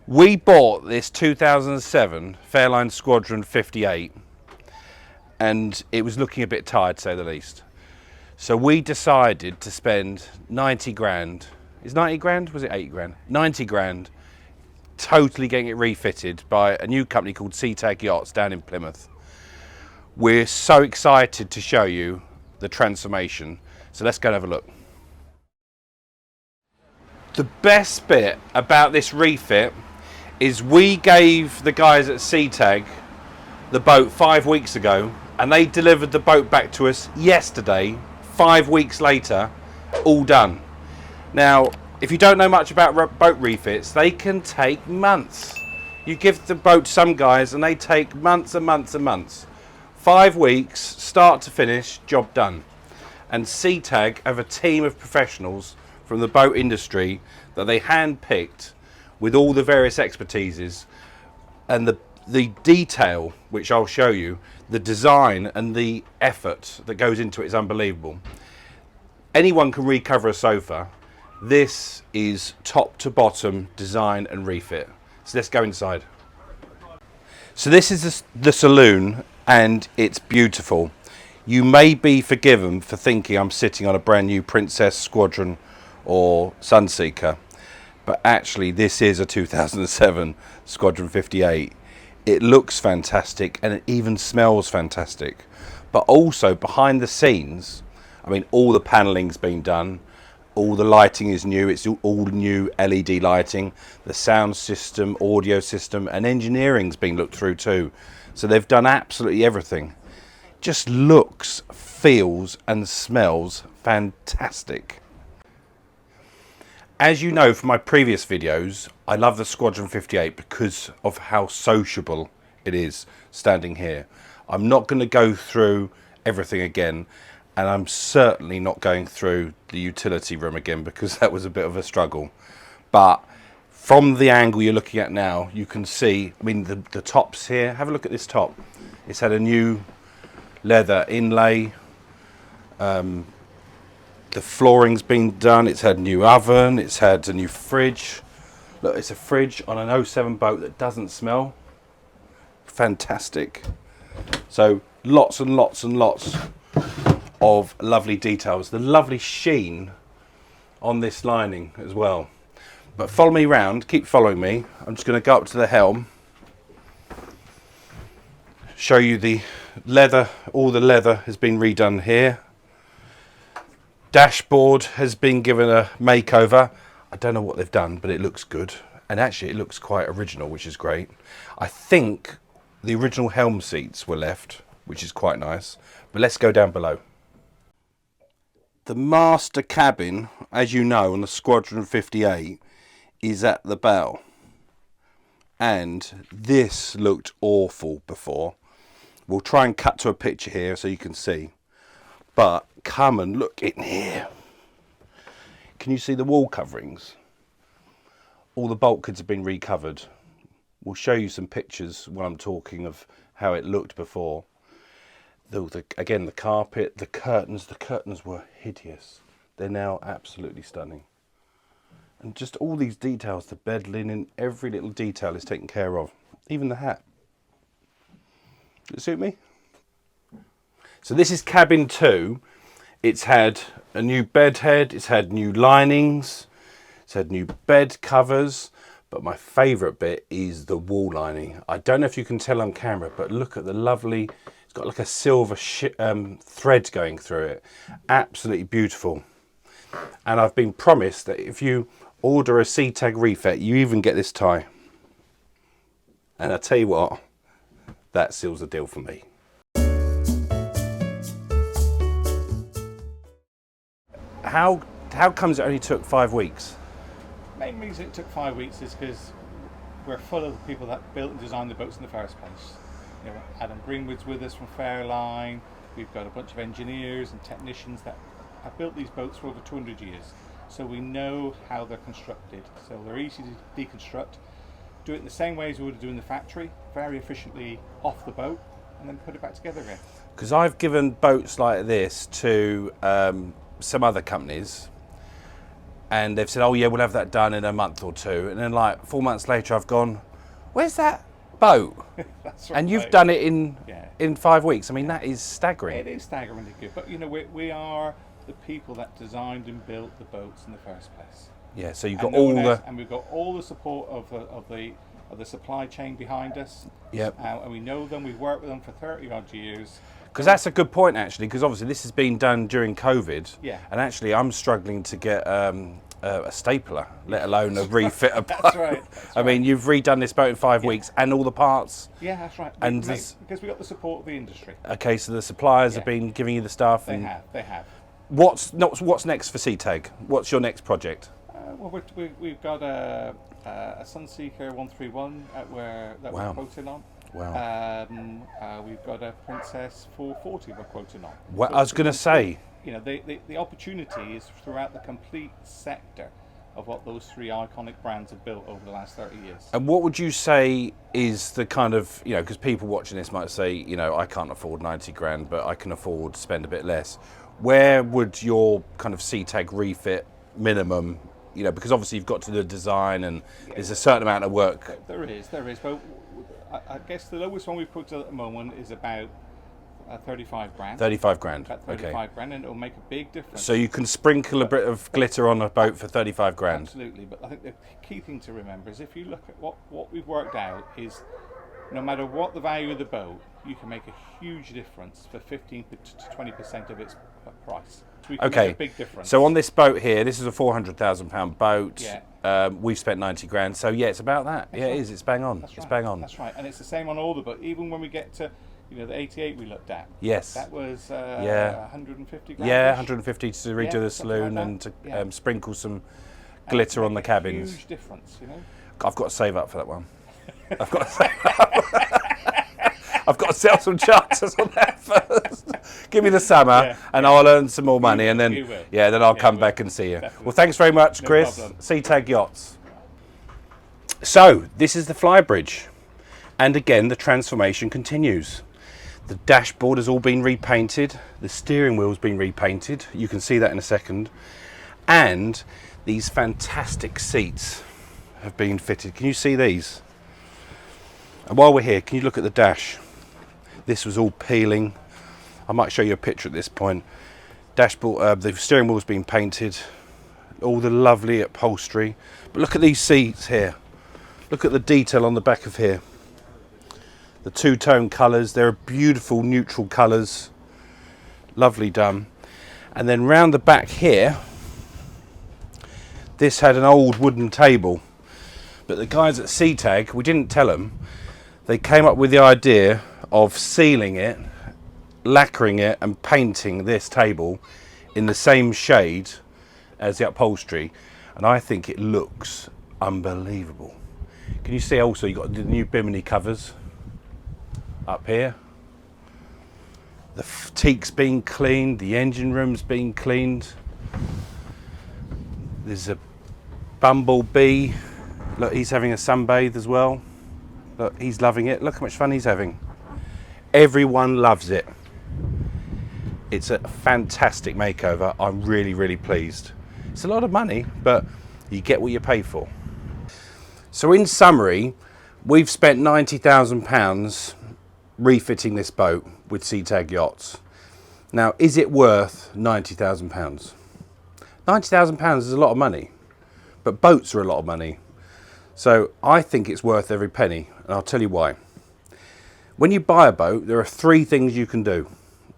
We bought this 2007 Fairline Squadron 58 and it was looking a bit tired, to say the least. So we decided to spend 90 grand. Is 90 grand? Was it 80 grand? 90 grand totally getting it refitted by a new company called Setag Yachts down in Plymouth. We're so excited to show you the transformation. So let's go and have a look. The best bit about this refit is we gave the guys at Setag the boat 5 weeks ago and they delivered the boat back to us yesterday, 5 weeks later, all done. Now, if you don't know much about boat refits, they can take months. You give the boat to some guys and they take months and months and months. 5 weeks, start to finish, job done. And Setag have a team of professionals from the boat industry that they hand-picked with all the various expertises, and the detail, which I'll show you, the design and the effort that goes into it is unbelievable. Anyone can recover a sofa. This is top to bottom design and refit. So let's go inside. So this is the saloon and it's beautiful. You may be forgiven for thinking I'm sitting on a brand new Princess Squadron or Sunseeker, but actually this is a 2007 Squadron 58. It looks fantastic and it even smells fantastic. But also behind the scenes, I mean, all the panelling's been done, all the lighting is new, it's all new LED lighting, the sound system, audio system, and engineering's been looked through too. So they've done absolutely everything. Just looks, feels and smells fantastic. As you know from my previous videos, I love the Squadron 58 because of how sociable it is standing here. I'm not going to go through everything again, and I'm certainly not going through the utility room again because that was a bit of a struggle. But from the angle you're looking at now, you can see, I mean, the tops here, have a look at this top. It's had a new leather inlay. The flooring's been done, it's had a new oven, it's had a new fridge. Look, it's a fridge on an 07 boat that doesn't smell. Fantastic. So lots and lots and lots of lovely details. The lovely sheen on this lining as well. But follow me round, keep following me. I'm just going to go up to the helm, show you the leather. All the leather has been redone here. Dashboard has been given a makeover. I don't know what they've done, but it looks good. And actually it looks quite original, which is great. I think the original helm seats were left, which is quite nice. But let's go down below. The master cabin, as you know, on the Squadron 58 is at the bow. And this looked awful before. We'll try and cut to a picture here so you can see. But come and look in here. Can you see the wall coverings? All the bulkheads have been recovered. We'll show you some pictures when I'm talking of how it looked before. Again, the carpet, the curtains were hideous. They're now absolutely stunning. And just all these details, the bed linen, every little detail is taken care of. Even the hat. Does it suit me? So this is cabin 2. It's had a new bed head, it's had new linings, it's had new bed covers, but my favourite bit is the wall lining. I don't know if you can tell on camera, but look at the lovely, it's got like a silver thread going through it. Absolutely beautiful. And I've been promised that if you order a Setag refit, you even get this tie. And I tell you what, that seals the deal for me. How comes it only took 5 weeks? The main reason it took 5 weeks is because we're full of the people that built and designed the boats in the first place. You know, Adam Greenwood's with us from Fairline. We've got a bunch of engineers and technicians that have built these boats for over 200 years. So we know how they're constructed. So they're easy to deconstruct. Do it in the same way as we would do in the factory, very efficiently off the boat, and then put it back together again. Because I've given boats like this to some other companies, and they've said, oh yeah, we'll have that done in a month or two. And then like 4 months later, I've gone, where's that boat? That's right. And you've done it in Yeah. in 5 weeks. I mean, that is staggering. It is staggeringly good, but you know, we are the people that designed and built the boats in the first place. Yeah, so you've And got no all one the... else- and we've got all the support of the supply chain behind us. Yep. And we know them. We've worked with them for 30 odd years. Because that's a good point, actually, because obviously this has been done during COVID. Yeah. And actually, I'm struggling to get a stapler, let alone a refit a boat. That's right. I mean, you've redone this boat in 5 weeks and all the parts. Yeah, that's right. And because we got the support of the industry. Okay, so the suppliers have Yeah. been giving you the stuff. They have. What's next for Setag? What's your next project? Well, we've got a Sunseeker 131 Wow. we're quoting on. Wow. We've got a Princess 440 we're quoting on. What So I was going to say. You know, the opportunity is throughout the complete sector of what those three iconic brands have built over the last 30 years. And what would you say is the kind of, you know, because people watching this might say, you know, I can't afford 90 grand, but I can afford to spend a bit less. Where would your kind of Setag refit minimum, you know, because obviously you've got to do the design and there's a certain amount of work. There is, but I guess the lowest one we've put at the moment is about 35 grand. 35 grand. About 35 grand, and it'll make a big difference. So you can sprinkle a bit of glitter on a boat for 35 grand. Absolutely, but I think the key thing to remember is if you look at what we've worked out is no matter what the value of the boat, you can make a huge difference for 15 to 20% of its price. So we can make a big difference. So on this boat here, this is a £400,000 boat. Yeah. We've spent 90 grand. So yeah, it's about that. That's yeah, right. it is. It's bang on. That's It's right. bang on. That's right, and it's the same on all the boats. Even when we get to, you know, the 88 we looked at. Yes. That was 150 grand. Yeah, 150 to redo the something saloon like and that. to sprinkle some glitter on the cabins. Huge difference, you know. I've got to save up for that one. I've got to save up. I've got to sell some charters on that first. Give me the summer and I'll earn some more money and then then I'll come back and see you. Definitely. Well, thanks very much, No Chris. problem. Setag Yachts. So, this is the flybridge. And again, the transformation continues. The dashboard has all been repainted. The steering wheel's been repainted. You can see that in a second. And these fantastic seats have been fitted. Can you see these? And while we're here, can you look at the dash? This was all peeling. I might show you a picture at this point. Dashboard, the steering wheel's been painted. All the lovely upholstery. But look at these seats here. Look at the detail on the back of here. The two-tone colours, they're beautiful neutral colours. Lovely done. And then round the back here, this had an old wooden table. But the guys at Setag, we didn't tell them, they came up with the idea of sealing it, lacquering it and painting this table in the same shade as the upholstery. And I think it looks unbelievable. Can you see also you've got the new bimini covers up here. The teak's been cleaned, the engine room's been cleaned. There's a bumblebee. Look, he's having a sunbathe as well. Look, he's loving it. Look how much fun he's having. Everyone loves it. It's a fantastic makeover. I'm really, really pleased. It's a lot of money, but you get what you pay for. So in summary, we've spent £90,000 refitting this boat with Setag Yachts. Now, is it worth £90,000? £90,000 is a lot of money, but boats are a lot of money. So I think it's worth every penny, and I'll tell you why. When you buy a boat, there are three things you can do.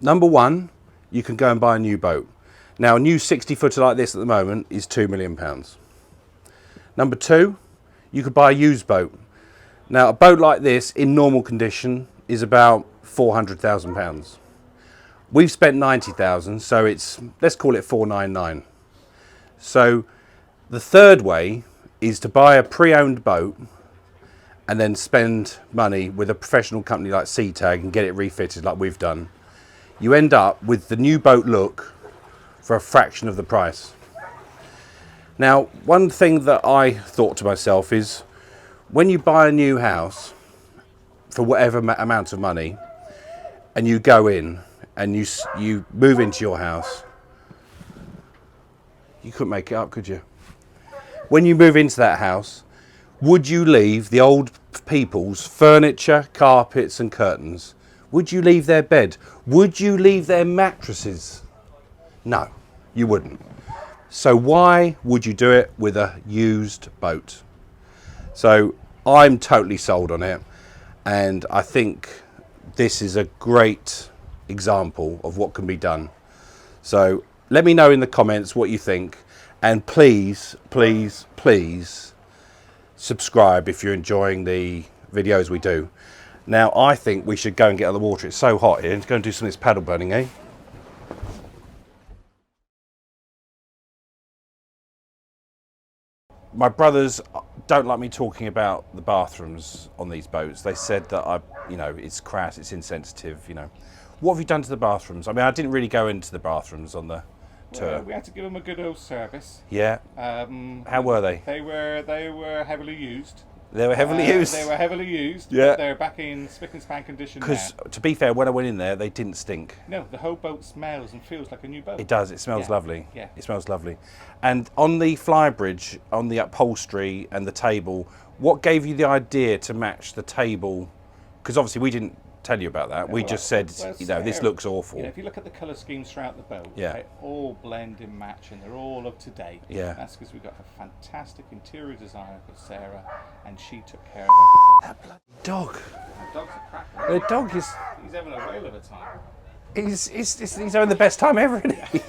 Number one, you can go and buy a new boat. Now, a new 60-footer like this at the moment is £2 million. Number two, you could buy a used boat. Now, a boat like this in normal condition is about £400,000. We've spent 90,000, so it's, let's call it 499. So the third way is to buy a pre-owned boat and then spend money with a professional company like Setag and get it refitted like we've done. You end up with the new boat look for a fraction of the price. Now, one thing that I thought to myself is, when you buy a new house for whatever amount of money, and you go in and you move into your house, you couldn't make it up, could you? when you move into that house, would you leave the old people's furniture, carpets and curtains? Would you leave their bed? Would you leave their mattresses? No, you wouldn't. So why would you do it with a used boat? So I'm totally sold on it, and I think this is a great example of what can be done. So let me know in the comments what you think, and please, please, please subscribe if you're enjoying the videos we do. Now I think we should go and get out of the water. It's so hot here. Let's go and do some of this paddle burning, eh? My brothers don't like me talking about the bathrooms on these boats. They said that it's crass, it's insensitive, What have you done to the bathrooms? I mean, I didn't really go into the bathrooms on the tour. Well, we had to give them a good old service. Yeah. How were they? They were heavily used. They were heavily used? They were heavily used. Yeah. But they're back in spick and span condition now. Because, to be fair, when I went in there, they didn't stink. No, the whole boat smells and feels like a new boat. It does. It smells lovely. Yeah. It smells lovely. And on the flybridge, on the upholstery and the table, what gave you the idea to match the table? Because obviously we didn't tell you about that. We just said, this looks awful. If you look at the colour schemes throughout the boat, Yeah. they all blend and match, and they're all up to date. Yeah. That's because we've got a fantastic interior designer called Sarah, and she took care of everything. That bloody dog. The dog's a cracker. The dog is... He's having a whale of a time. He's having the best time ever, isn't he?